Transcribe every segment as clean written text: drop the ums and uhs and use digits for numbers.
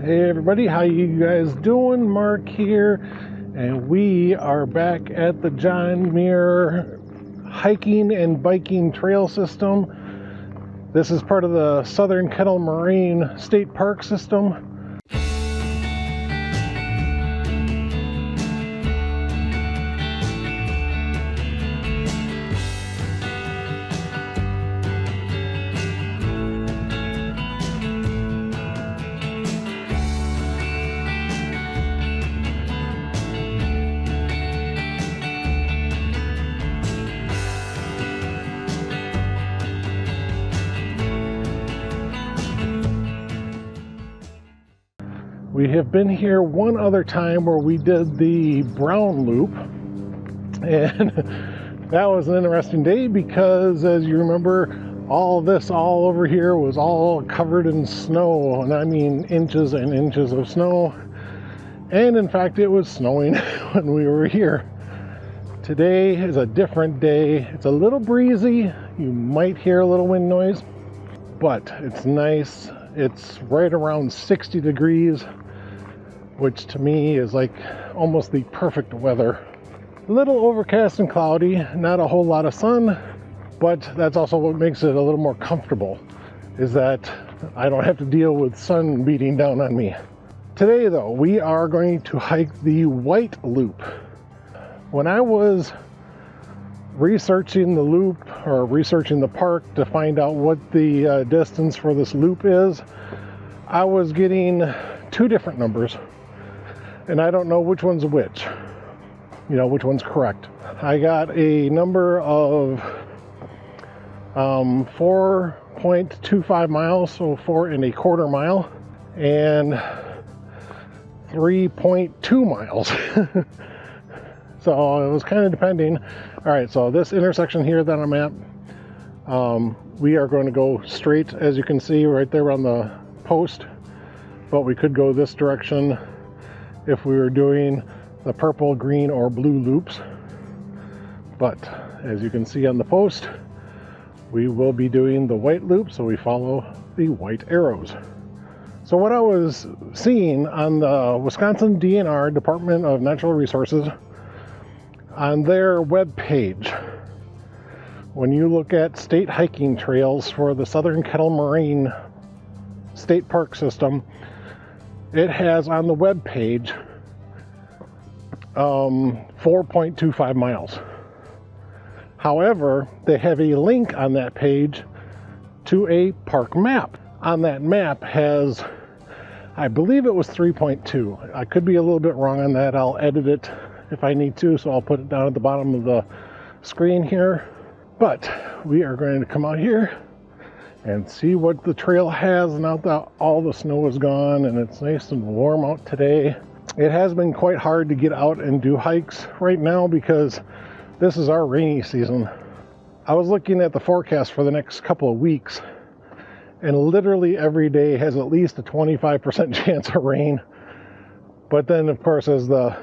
Hey everybody, how you guys doing? Mark here, and we are back at the John Muir Hiking and Biking Trail System. This is part of the Southern Kettle Moraine State Park System. We have been here one other time where we did the brown loop, and that was an interesting day because, as you remember, all over here was all covered in snow, and I mean inches and inches of snow. And in fact, it was snowing when we were here. Today is a different day. It's a little breezy. You might hear a little wind noise, but it's nice. It's right around 60 degrees, which to me is like almost the perfect weather. A little overcast and cloudy, not a whole lot of sun, but that's also what makes it a little more comfortable, is that I don't have to deal with sun beating down on me. Today though, we are going to hike the White Loop. When I was researching the loop, or researching the park to find out what the distance for this loop is, I was getting two different numbers, and I don't know which one's which, which one's correct. I got a number of 4.25 miles, so 4.25 miles, and 3.2 miles. So it was kind of depending. All right, so this intersection here that I'm at, we are going to go straight, as you can see right there on the post, but we could go this direction if we were doing the purple, green, or blue loops. But as you can see on the post, we will be doing the white loop, so we follow the white arrows. So what I was seeing on the Wisconsin DNR, Department of Natural Resources, on their webpage, when you look at state hiking trails for the Southern Kettle Moraine State Park System, it has on the web page 4.25 miles. However, they have a link on that page to a park map. On that map has, I believe it was 3.2. I could be a little bit wrong on that. I'll edit it if I need to, so I'll put it down at the bottom of the screen here. But we are going to come out here and see what the trail has now that all the snow is gone and it's nice and warm out today. It has been quite hard to get out and do hikes right now because this is our rainy season. I was looking at the forecast for the next couple of weeks, and literally every day has at least a 25% chance of rain. But then of course, as the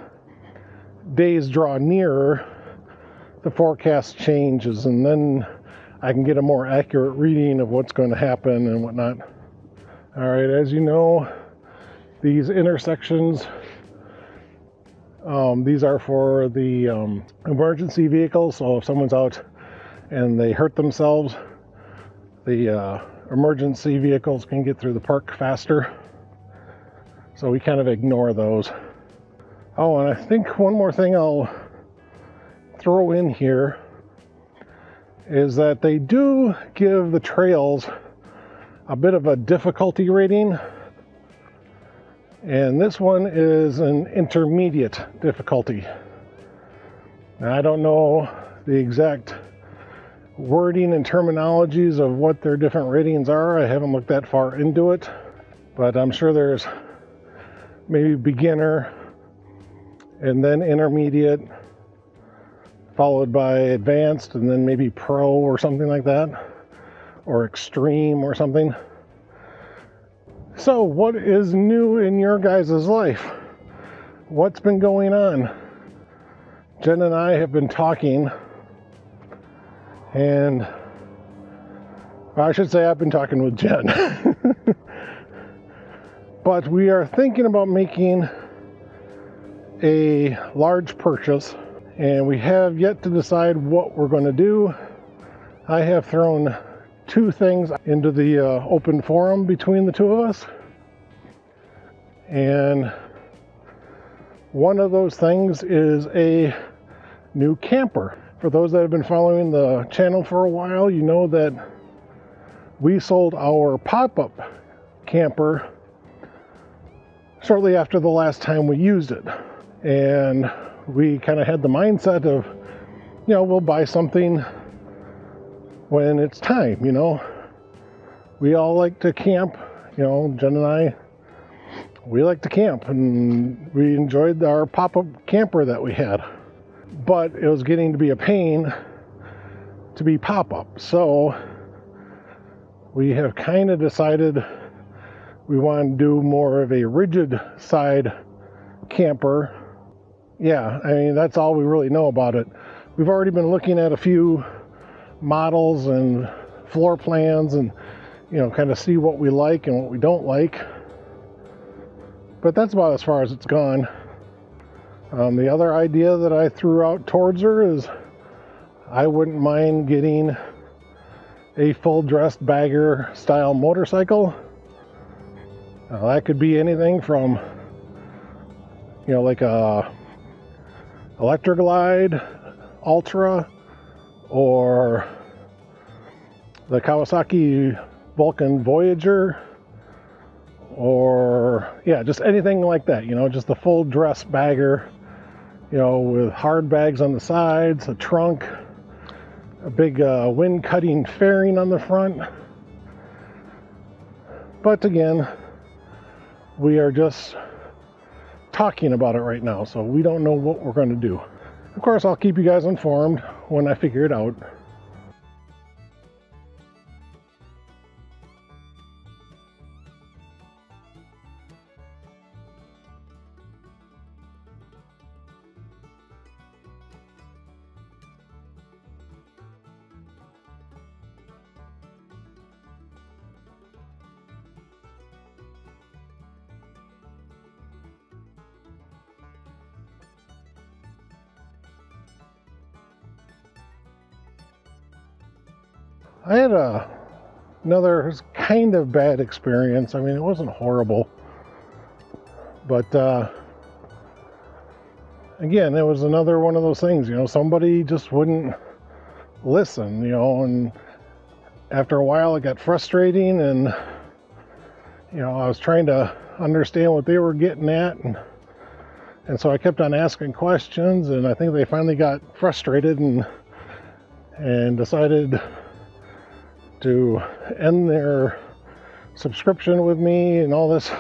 days draw nearer, the forecast changes, and then I can get a more accurate reading of what's going to happen and whatnot. All right, as you know, these intersections, these are for the emergency vehicles. So if someone's out and they hurt themselves, the emergency vehicles can get through the park faster. So we kind of ignore those. Oh, and I think one more thing I'll throw in here is that they do give the trails a bit of a difficulty rating, and this one is an intermediate difficulty. Now, I don't know the exact wording and terminologies of what their different ratings are. I haven't looked that far into it, but I'm sure there's maybe beginner and then intermediate, followed by advanced, and then maybe pro or something like that, or extreme or something. So what is new in your guys' life? What's been going on? Jen and I have been talking, and I should say I've been talking with Jen. But we are thinking about making a large purchase, and we have yet to decide what we're going to do. I have thrown two things into the open forum between the two of us, and one of those things is a new camper. For those that have been following the channel for a while, you know that we sold our pop-up camper shortly after the last time we used it. And we kind of had the mindset of, you know, we'll buy something when it's time, you know. We all like to camp, you know, Jen and I, we like to camp, and we enjoyed our pop-up camper that we had. But it was getting to be a pain to be pop-up. So we have kind of decided we want to do more of a rigid side camper. Yeah, I mean, that's all we really know about it. We've already been looking at a few models and floor plans and, you know, kind of see what we like and what we don't like. But that's about as far as it's gone. The other idea that I threw out towards her is I wouldn't mind getting a full-dressed bagger style motorcycle. That could be anything from, you know, like a Electroglide Ultra or the Kawasaki Vulcan Voyager, or yeah, just anything like that, you know, just the full dress bagger, you know, with hard bags on the sides, a trunk, a big wind cutting fairing on the front. But again, we are just talking about it right now, so we don't know what we're going to do. Of course, I'll keep you guys informed when I figure it out. I had another kind of bad experience. I mean, it wasn't horrible, but again, it was another one of those things, you know, somebody just wouldn't listen, you know, and after a while it got frustrating, and, you know, I was trying to understand what they were getting at, and so I kept on asking questions, and I think they finally got frustrated and decided to end their subscription with me and all this.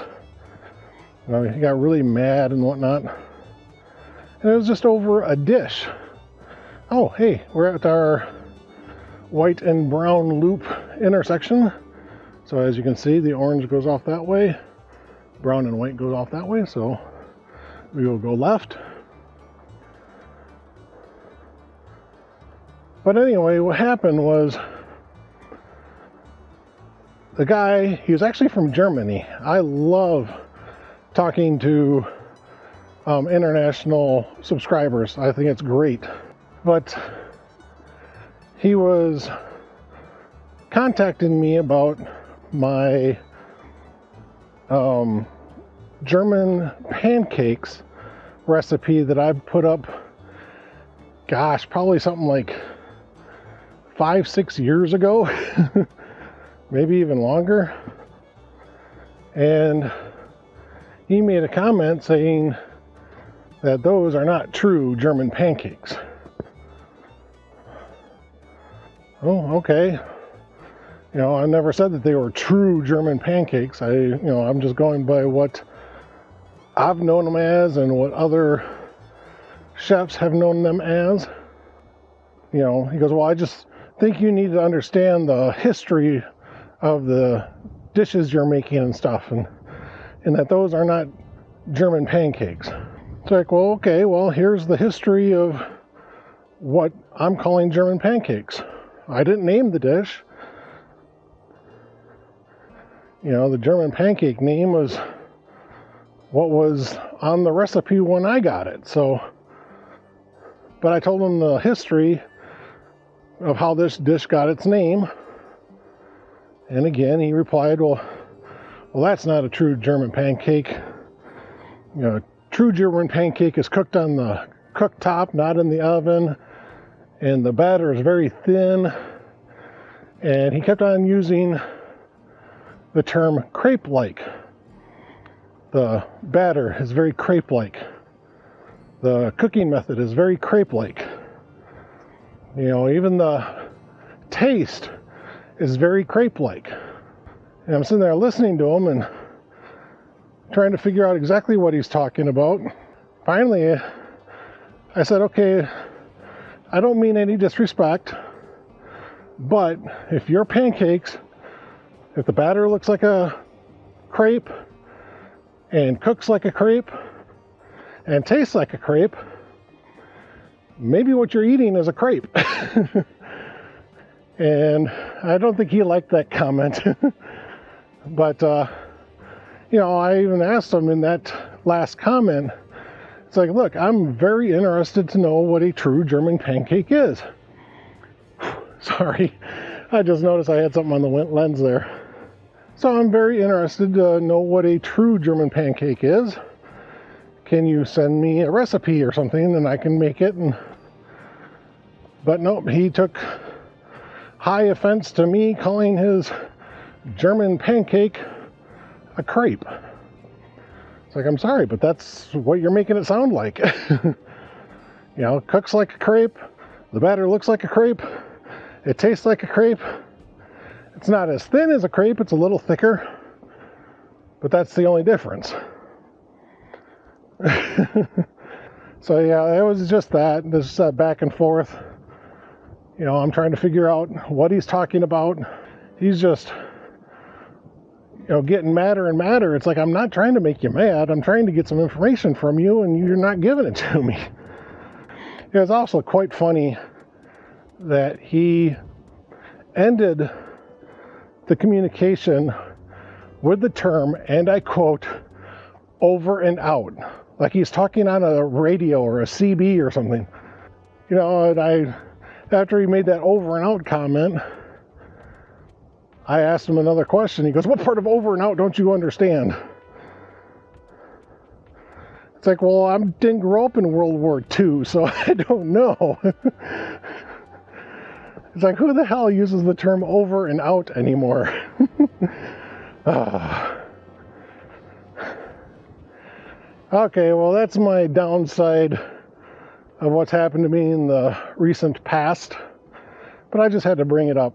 You know, he got really mad and whatnot. And it was just over a dish. Oh, hey, we're at our white and brown loop intersection. So as you can see, the orange goes off that way, brown and white goes off that way. So we will go left. But anyway, what happened was, the guy, he was actually from Germany. I love talking to international subscribers. I think it's great. But he was contacting me about my German pancakes recipe that I put up, gosh, probably something like 5-6 years ago. Maybe even longer. And he made a comment saying that those are not true German pancakes. Oh, okay. You know, I never said that they were true German pancakes. I'm just going by what I've known them as and what other chefs have known them as. You know, he goes, well, I just think you need to understand the history of the dishes you're making and stuff, and that those are not German pancakes. It's like, well, okay, well, here's the history of what I'm calling German pancakes. I didn't name the dish. You know, the German pancake name was what was on the recipe when I got it. So, but I told him the history of how this dish got its name. And again, he replied, well, that's not a true German pancake. You know, a true German pancake is cooked on the cooktop, not in the oven. And the batter is very thin. And he kept on using the term crepe-like. The batter is very crepe-like. The cooking method is very crepe-like. You know, even the taste is very crepe-like. And I'm sitting there listening to him and trying to figure out exactly what he's talking about. Finally, I said, okay, I don't mean any disrespect, but if your pancakes, if the batter looks like a crepe and cooks like a crepe and tastes like a crepe, maybe what you're eating is a crepe. And I don't think he liked that comment. But, you know, I even asked him in that last comment, it's like, look, I'm very interested to know what a true German pancake is. Sorry, I just noticed I had something on the lens there. So I'm very interested to know what a true German pancake is. Can you send me a recipe or something and I can make it? But nope, he took high offense to me calling his German pancake a crepe. It's like, I'm sorry, but that's what you're making it sound like. You know, it cooks like a crepe, the batter looks like a crepe, it tastes like a crepe. It's not as thin as a crepe, it's a little thicker, but that's the only difference. So yeah, it was just that, this back and forth. You know, I'm trying to figure out what he's talking about. He's just, you know, getting madder and madder. It's like, I'm not trying to make you mad. I'm trying to get some information from you, and you're not giving it to me. It was also quite funny that he ended the communication with the term, and I quote, over and out. Like he's talking on a radio or a CB or something. You know, and after he made that over and out comment, I asked him another question. He goes, what part of over and out don't you understand? It's like, well, I didn't grow up in World War II, so I don't know. It's like, who the hell uses the term over and out anymore? Okay, well, that's my downside of what's happened to me in the recent past, but I just had to bring it up.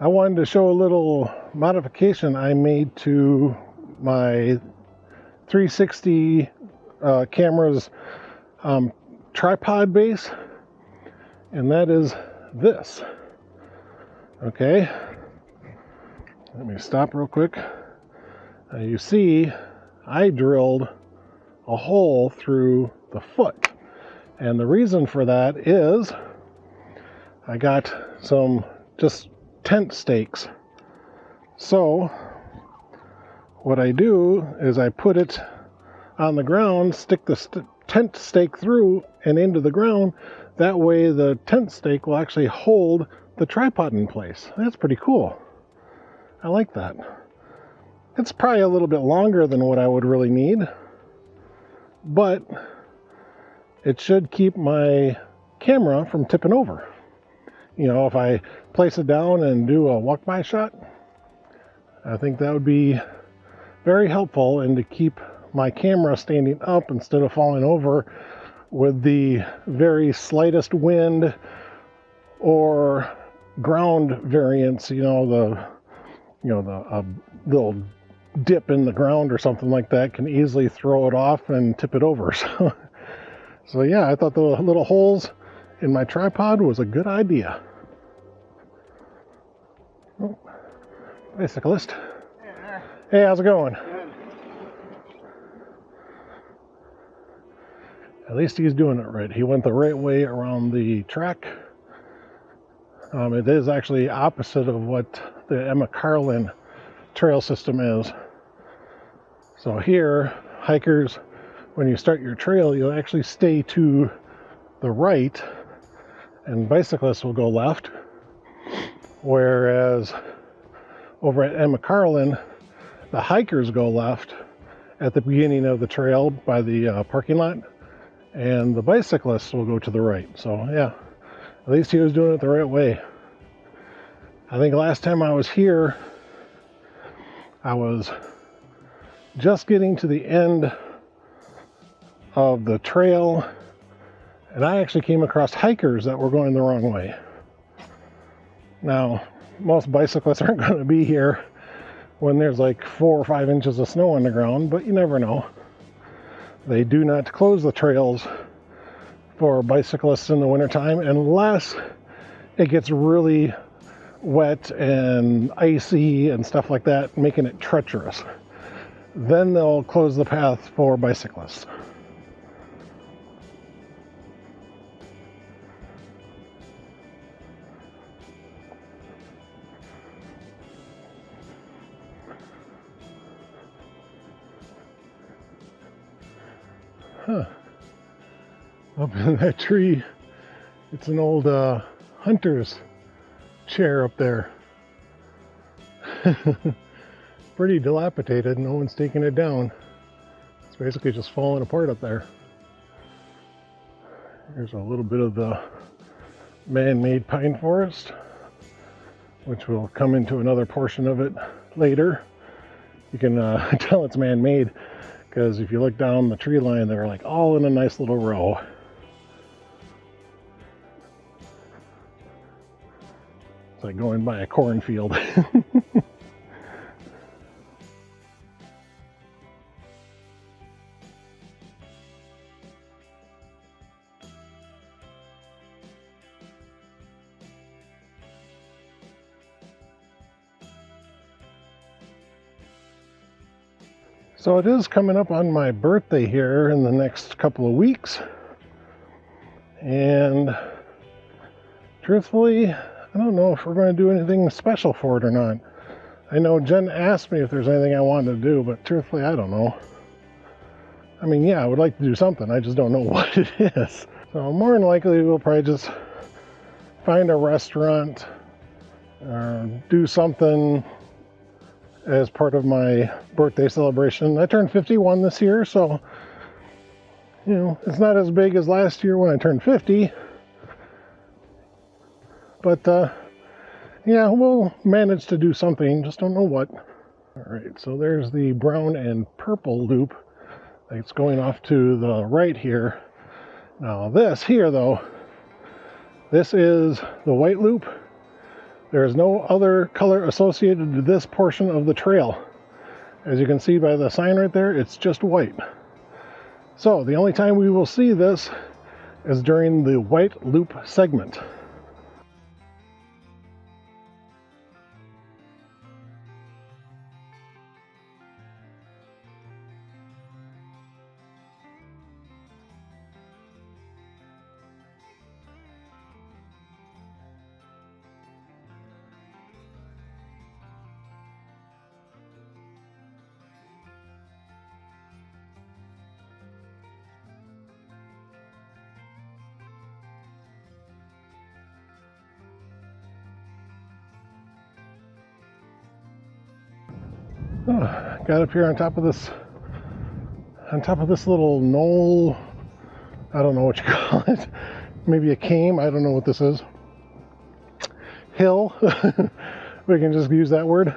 I wanted to show a little modification I made to my 360 camera's tripod base, and that is this. Okay, let me stop real quick. You see, I drilled a hole through the foot, and the reason for that is I got some just tent stakes. So what I do is I put it on the ground, stick the tent stake through and into the ground. That way the tent stake will actually hold the tripod in place. That's pretty cool. I like that. It's probably a little bit longer than what I would really need, but it should keep my camera from tipping over. You know, if I place it down and do a walk-by shot, I think that would be very helpful, and to keep my camera standing up instead of falling over with the very slightest wind or ground variance, you know, the little dip in the ground or something like that can easily throw it off and tip it over. So yeah, I thought the little holes in my tripod was a good idea. bicyclist. Hey, how's it going? At least he's doing it right. He went the right way around the track. It is actually opposite of what the Emma Carlin trail system is. So here, hikers, when you start your trail, you'll actually stay to the right, and bicyclists will go left. Whereas over at Emma Carlin, the hikers go left at the beginning of the trail by the parking lot, and the bicyclists will go to the right. So yeah, at least he was doing it the right way. I think last time I was here, I was just getting to the end of the trail, and I actually came across hikers that were going the wrong way. Now, most bicyclists aren't going to be here when there's like 4 or 5 inches of snow on the ground, but you never know. They do not close the trails for bicyclists in the wintertime unless it gets really wet and icy and stuff like that, making it treacherous. Then they'll close the path for bicyclists. Huh. Up in that tree, it's an old hunter's chair up there. Pretty dilapidated, no one's taking it down. It's basically just falling apart up there. Here's a little bit of the man-made pine forest, which will come into another portion of it later. You can tell it's man-made because if you look down the tree line, they're like all in a nice little row. It's like going by a cornfield. So it is coming up on my birthday here in the next couple of weeks. And truthfully, I don't know if we're going to do anything special for it or not. I know Jen asked me if there's anything I wanted to do, but truthfully, I don't know. I mean, yeah, I would like to do something. I just don't know what it is. So more than likely, we'll probably just find a restaurant or do something as part of my birthday celebration. I turned 51 this year, so, you know, it's not as big as last year when I turned 50. But, yeah, we'll manage to do something, just don't know what. All right, so there's the brown and purple loop that's going off to the right here. Now this here, though, this is the white loop. There is no other color associated to this portion of the trail. As you can see by the sign right there, it's just white. So the only time we will see this is during the white loop segment. Oh, got up here on top of this little knoll. I don't know what you call it. Maybe a came. I don't know what this is. Hill. We can just use that word.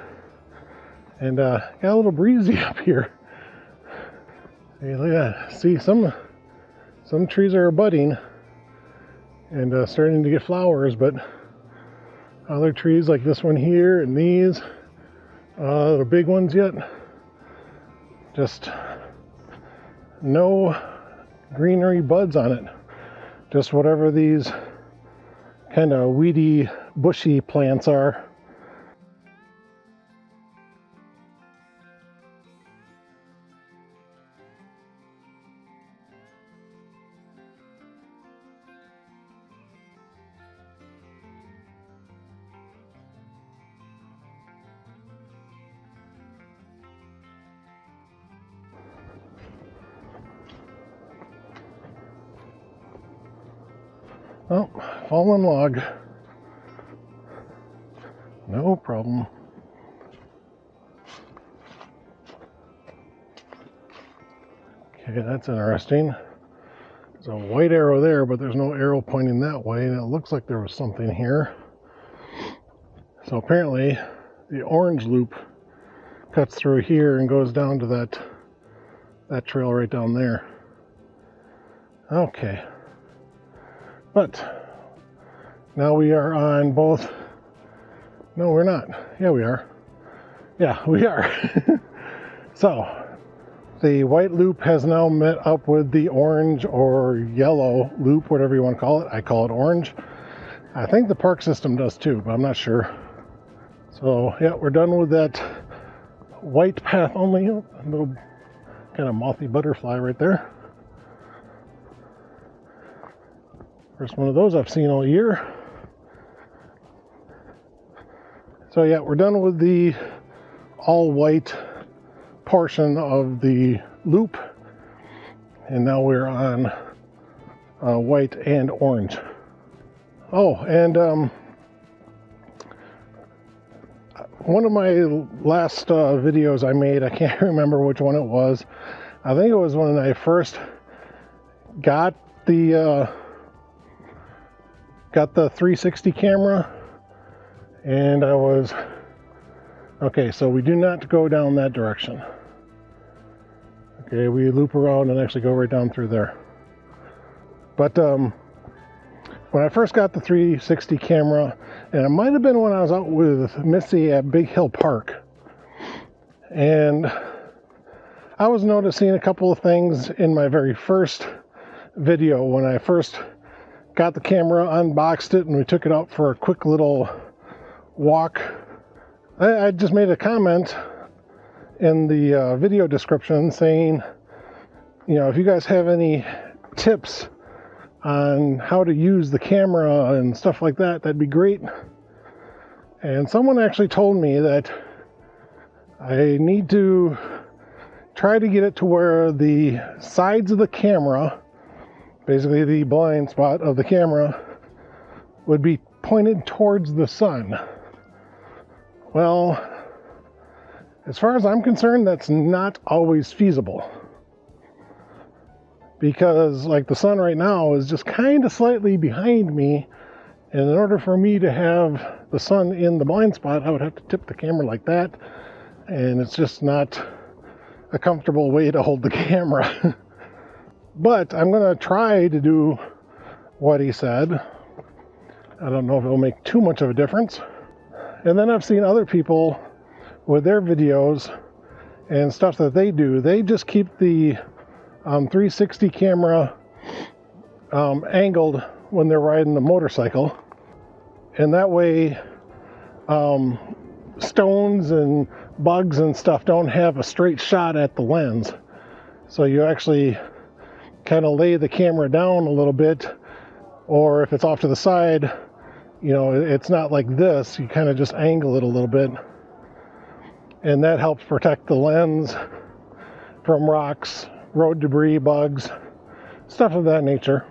And got a little breezy up here. Hey, look at that. See, some trees are budding and starting to get flowers, but other trees like this one here and these, the big ones yet, just no greenery buds on it. Just whatever these kind of weedy, bushy plants are. Oh, fallen log. No problem. Okay, that's interesting. There's a white arrow there, but there's no arrow pointing that way, and it looks like there was something here. So apparently the orange loop cuts through here and goes down to that trail right down there. Okay. But now we are on both. No, we're not. Yeah, we are. Yeah, we are. So the white loop has now met up with the orange or yellow loop, whatever you want to call it. I call it orange. I think the park system does too, but I'm not sure. So yeah, we're done with that white path only. A little kind of mothy butterfly right there. First one of those I've seen all year. So yeah, we're done with the all white portion of the loop, and now we're on white and orange. Oh, and one of my last videos I made, I can't remember which one it was. I think it was when I first got the 360 camera, and I was okay. So we do not go down that direction. Okay, we loop around and actually go right down through there. But when I first got the 360 camera, and it might have been when I was out with Missy at Big Hill Park, and I was noticing a couple of things in my very first video when I first got the camera, unboxed it, and we took it out for a quick little walk. I just made a comment in the video description saying, you know, if you guys have any tips on how to use the camera and stuff like that, that'd be great. And someone actually told me that I need to try to get it to where the sides of the camera, basically the blind spot of the camera, would be pointed towards the sun. Well, as far as I'm concerned, that's not always feasible. Because like the sun right now is just kind of slightly behind me, and in order for me to have the sun in the blind spot, I would have to tip the camera like that, and it's just not a comfortable way to hold the camera. But I'm gonna try to do what he said. I don't know if it'll make too much of a difference. And then I've seen other people with their videos and stuff that they do. They just keep the 360 camera angled when they're riding the motorcycle, and that way stones and bugs and stuff don't have a straight shot at the lens. So you actually kind of lay the camera down a little bit, or if it's off to the side, you know, it's not like this, you kind of just angle it a little bit, and that helps protect the lens from rocks, road debris, bugs, stuff of that nature.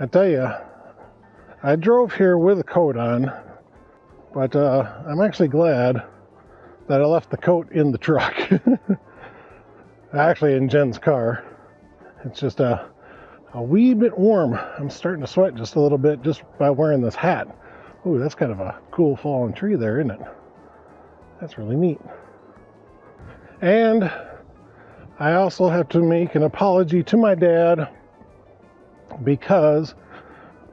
I tell you, I drove here with a coat on, but I'm actually glad that I left the coat in the truck. Actually in Jen's car. It's just a wee bit warm. I'm starting to sweat just a little bit just by wearing this hat. Ooh, that's kind of a cool fallen tree there, isn't it? That's really neat. And I also have to make an apology to my dad, because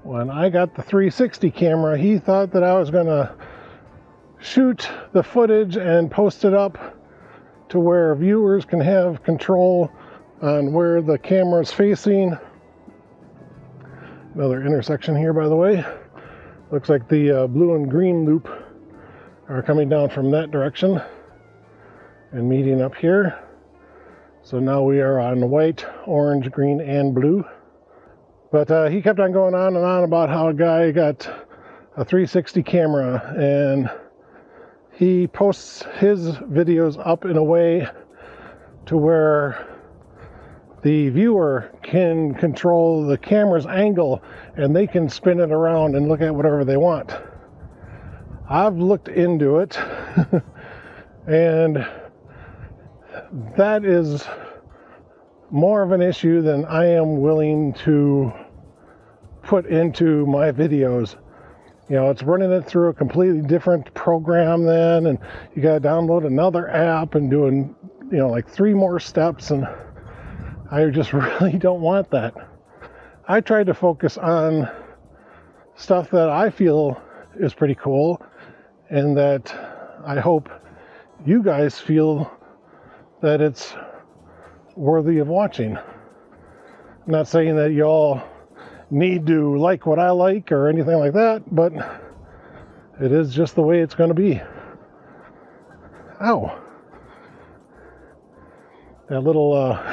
when I got the 360 camera, he thought that I was going to shoot the footage and post it up to where viewers can have control on where the camera's facing Another intersection here, by the way. Looks like the blue and green loop are coming down from that direction and meeting up here. So now we are on white, orange, green, and blue. But he kept on going on and on about how a guy got a 360 camera, and he posts his videos up in a way to where the viewer can control the camera's angle and they can spin it around and look at whatever they want. I've looked into it and that is more of an issue than I am willing to put into my videos. You know, it's running it through a completely different program then, and you gotta download another app and doing, you know, like 3 more steps, and I just really don't want that. I tried to focus on stuff that I feel is pretty cool and that I hope you guys feel that it's worthy of watching. I'm not saying that y'all need to like what I like or anything like that, but it is just the way it's going to be. Ow. That little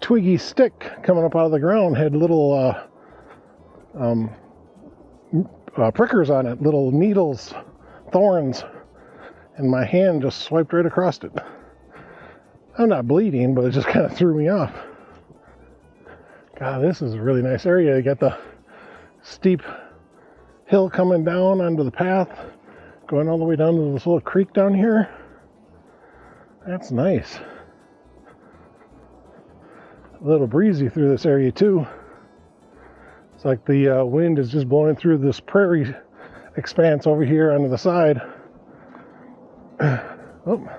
twiggy stick coming up out of the ground had little prickers on it, little needles, thorns, and my hand just swiped right across it. I'm not bleeding, but it just kind of threw me off. God, this is a really nice area. You got the steep hill coming down onto the path, going all the way down to this little creek down here. That's nice. A little breezy through this area too. It's like the wind is just blowing through this prairie expanse over here onto the side. Oh.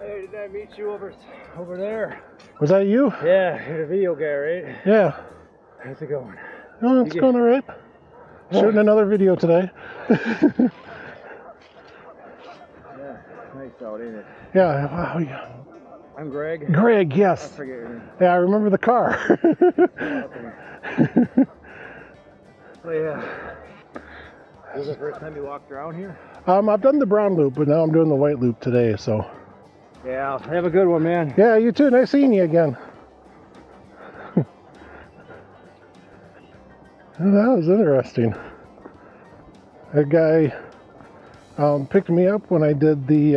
Hey, did I meet you over there? Was that you? Yeah, you're the video guy, right? Yeah. How's it going? Oh, it's going all right. Shooting another video today. Yeah, nice out, ain't it? Yeah. Wow, yeah. I'm Greg. Greg, yes. I forget your name. Yeah, I remember the car. Oh, yeah. This is the first time you walked around here? I've done the brown loop, but now I'm doing the white loop today, so. Yeah, have a good one, man. Yeah, you too. Nice seeing you again. That was interesting. That guy picked me up when I did the,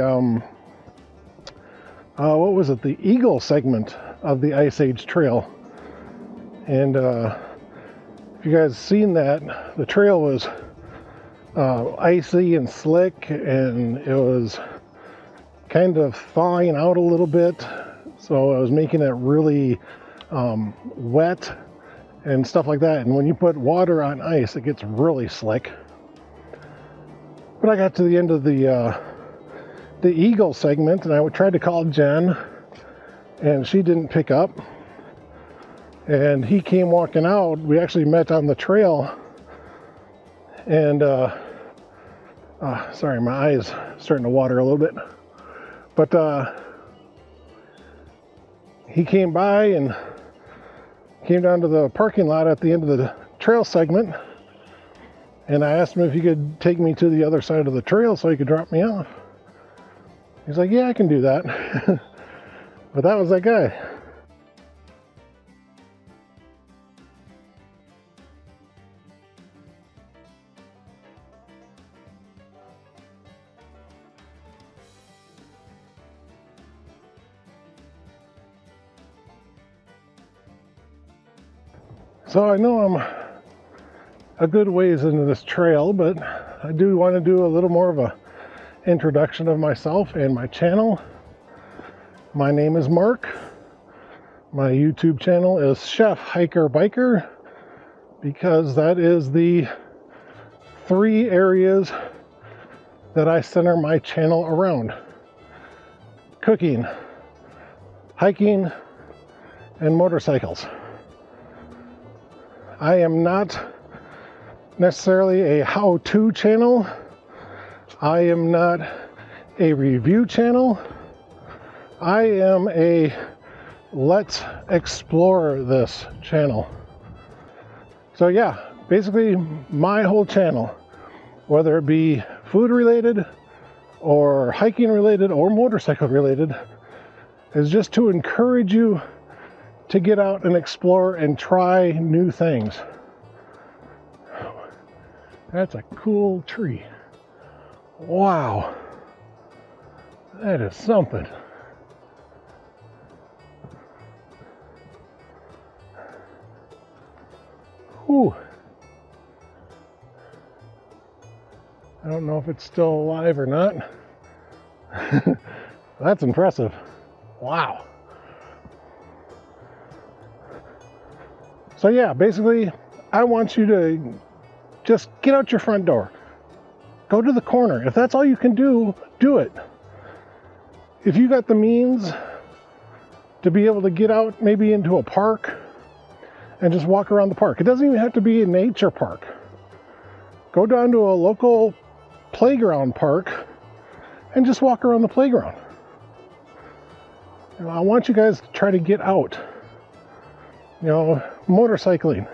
what was it? The Eagle segment of the Ice Age Trail. And if you guys seen that, the trail was icy and slick, and it was kind of thawing out a little bit, so I was making it really wet and stuff like that. And when you put water on ice, it gets really slick. But I got to the end of the Eagle segment, and I tried to call Jen, and she didn't pick up. And he came walking out. We actually met on the trail, and sorry, my eyes starting to water a little bit. But he came by and came down to the parking lot at the end of the trail segment, and I asked him if he could take me to the other side of the trail so he could drop me off. He's like, yeah, I can do that. But that was that guy. So I know I'm a good ways into this trail, but I do want to do a little more of a introduction of myself and my channel. My name is Mark. My YouTube channel is Chef Hiker Biker, because that is the 3 areas that I center my channel around: cooking, hiking, and motorcycles. I am not necessarily a how-to channel. I am not a review channel. I am a let's explore this channel. So yeah, basically my whole channel, whether it be food related or hiking related or motorcycle related, is just to encourage you to get out and explore and try new things. That's a cool tree. Wow. That is something. Whew. I don't know if it's still alive or not. That's impressive. Wow. So yeah, basically, I want you to just get out your front door. Go to the corner. If that's all you can do, do it. If you got the means to be able to get out maybe into a park and just walk around the park. It doesn't even have to be a nature park. Go down to a local playground park and just walk around the playground. You know, I want you guys to try to get out. You know, motorcycling.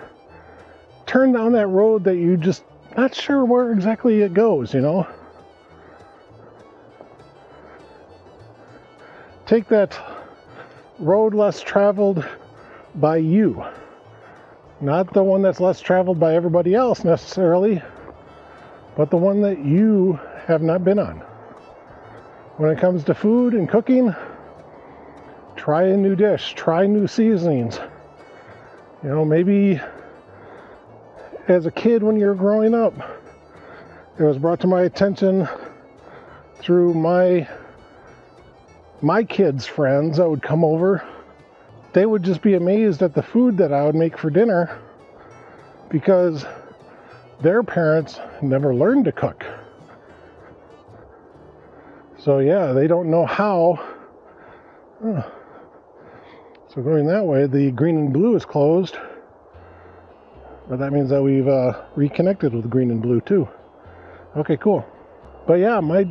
Turn down that road that you just not sure where exactly it goes, you know. Take that road less traveled by you. Not the one that's less traveled by everybody else necessarily, but the one that you have not been on. When it comes to food and cooking, try a new dish, try new seasonings. You know, maybe as a kid when you were growing up, it was brought to my attention through my kids' friends that would come over. They would just be amazed at the food that I would make for dinner because their parents never learned to cook. So yeah, they don't know how. So going that way, the green and blue is closed. But that means that we've reconnected with green and blue too. Okay, cool. But yeah, my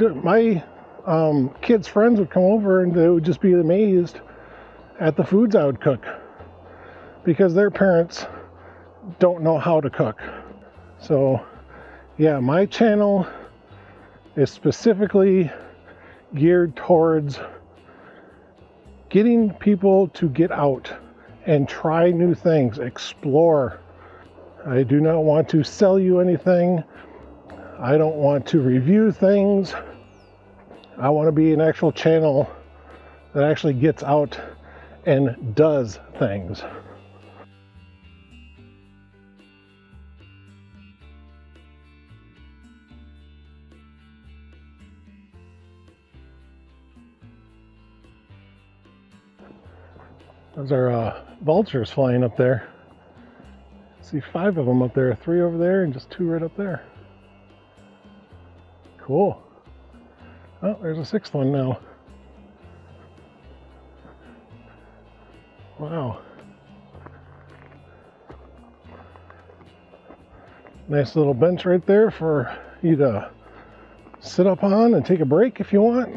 kids' friends would come over and they would just be amazed at the foods I would cook because their parents don't know how to cook. So yeah, my channel is specifically geared towards getting people to get out and try new things, explore. I do not want to sell you anything. I don't want to review things. I want to be an actual channel that actually gets out and does things. Those are vultures flying up there. See 5 of them up there, 3 over there, and just 2 right up there. Cool. Oh, there's a 6th one now. Wow. Nice little bench right there for you to sit up on and take a break if you want.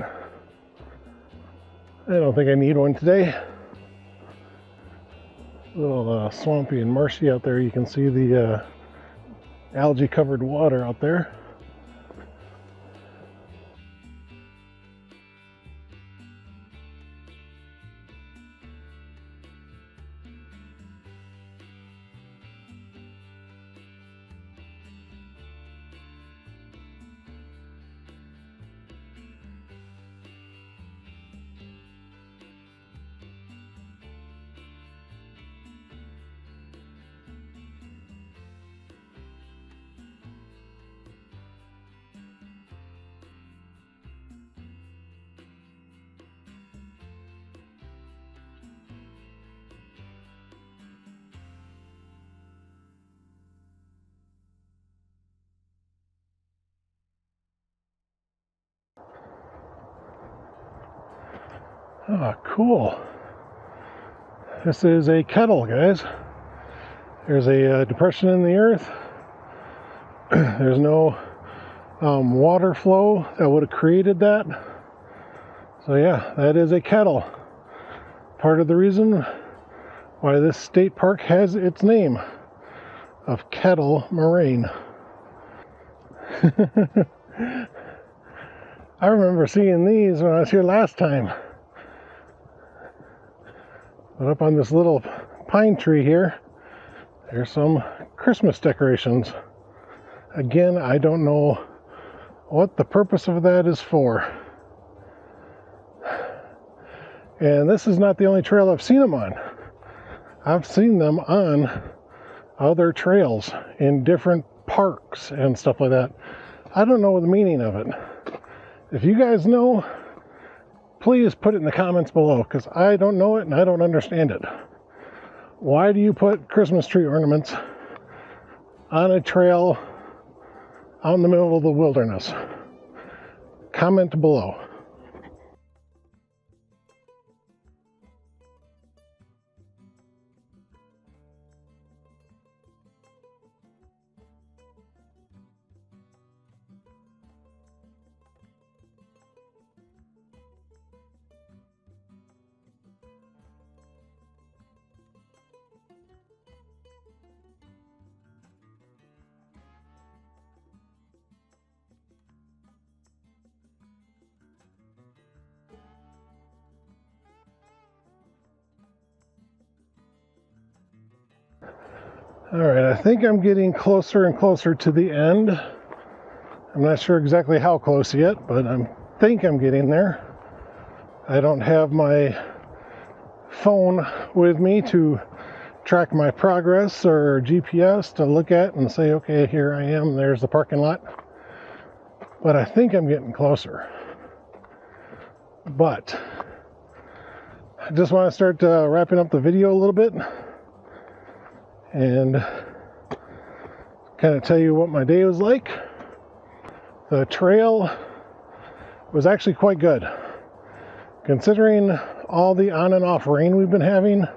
I don't think I need one today. A little swampy and marshy out there. You can see the algae covered water out there. Oh, cool. This is a kettle, guys. There's a depression in the earth. There's no water flow that would have created that. So yeah, that is a kettle. Part of the reason why this state park has its name of Kettle Moraine. I remember seeing these when I was here last time. But up on this little pine tree here, there's some Christmas decorations. Again, I don't know what the purpose of that is for. And this is not the only trail I've seen them on. I've seen them on other trails in different parks and stuff like that. I don't know the meaning of it. If you guys know, please put it in the comments below, because I don't know it and I don't understand it. Why do you put Christmas tree ornaments on a trail out in the middle of the wilderness? Comment below. All right, I think I'm getting closer and closer to the end. I'm not sure exactly how close yet, but I think I'm getting there. I don't have my phone with me to track my progress or GPS to look at and say, okay, here I am, there's the parking lot. But I think I'm getting closer. But I just want to start wrapping up the video a little bit and kind of tell you what my day was like. The trail was actually quite good. Considering all the on and off rain we've been having,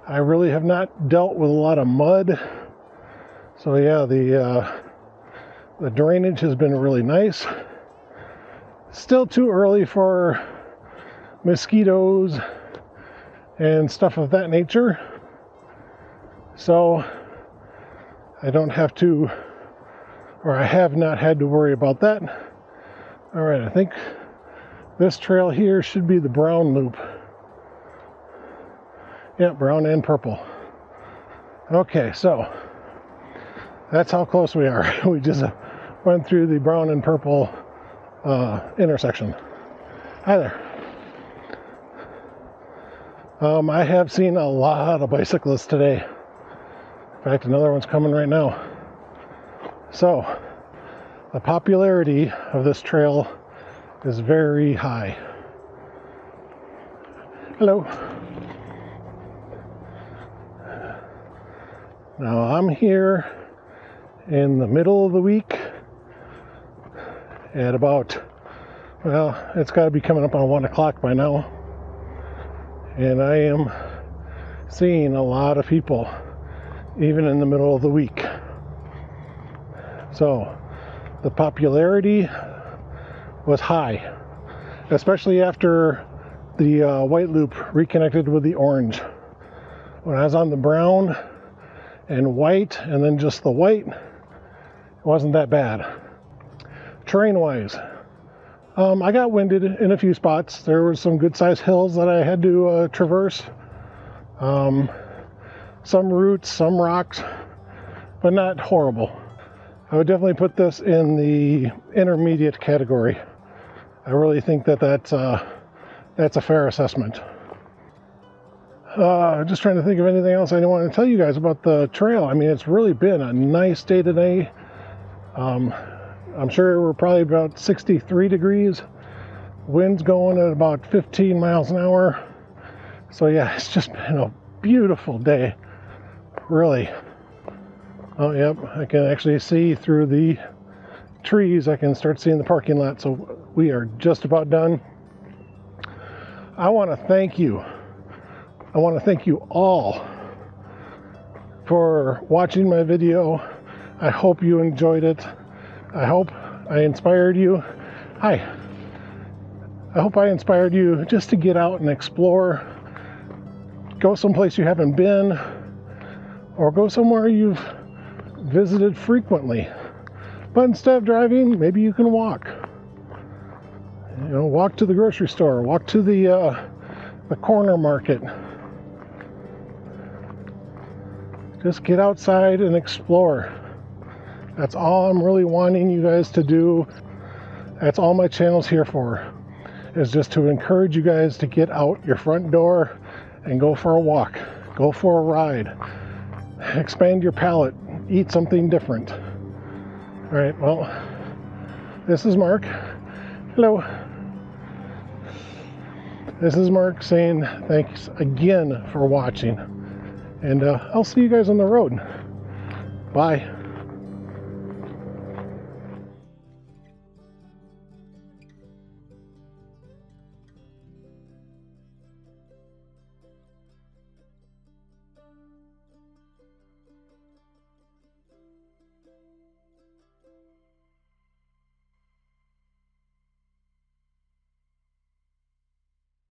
I really have not dealt with a lot of mud. So yeah, the drainage has been really nice. Still too early for mosquitoes and stuff of that nature. So I don't have to, or I have not had to worry about that. All right, I think this trail here should be the brown loop. Yeah, brown and purple. Okay, so that's how close we are. We just went through the brown and purple intersection. Hi there. I have seen a lot of bicyclists today. In fact, another one's coming right now. So, the popularity of this trail is very high. Hello. Now, I'm here in the middle of the week at about, well, it's got to be coming up on 1 o'clock by now. And I am seeing a lot of people even in the middle of the week. So the popularity was high, especially after the white loop reconnected with the orange. When I was on the brown and white and then just the white, it wasn't that bad. Terrain wise, I got winded in a few spots. There were some good sized hills that I had to traverse. Some roots, some rocks, but not horrible. I would definitely put this in the intermediate category. I really think that that's a fair assessment. Just trying to think of anything else I want to tell you guys about the trail. I mean, it's really been a nice day today. I'm sure we're probably about 63 degrees. Wind's going at about 15 miles an hour. So yeah, it's just been a beautiful day. Really. Oh, yep, I can actually see through the trees. I can start seeing the parking lot. So we are just about done. I want to thank you. I want to thank you all for watching my video. I hope you enjoyed it. I hope I inspired you. Hi. I hope I inspired you just to get out and explore go someplace you haven't been, or go somewhere you've visited frequently. But instead of driving, maybe you can walk. You know, walk to the grocery store, walk to the corner market. Just get outside and explore. That's all I'm really wanting you guys to do. That's all my channel's here for, is just to encourage you guys to get out your front door and go for a walk, go for a ride, expand your palate, eat something different. All right, well, this is Mark. Hello. This is Mark saying thanks again for watching, and I'll see you guys on the road. Bye.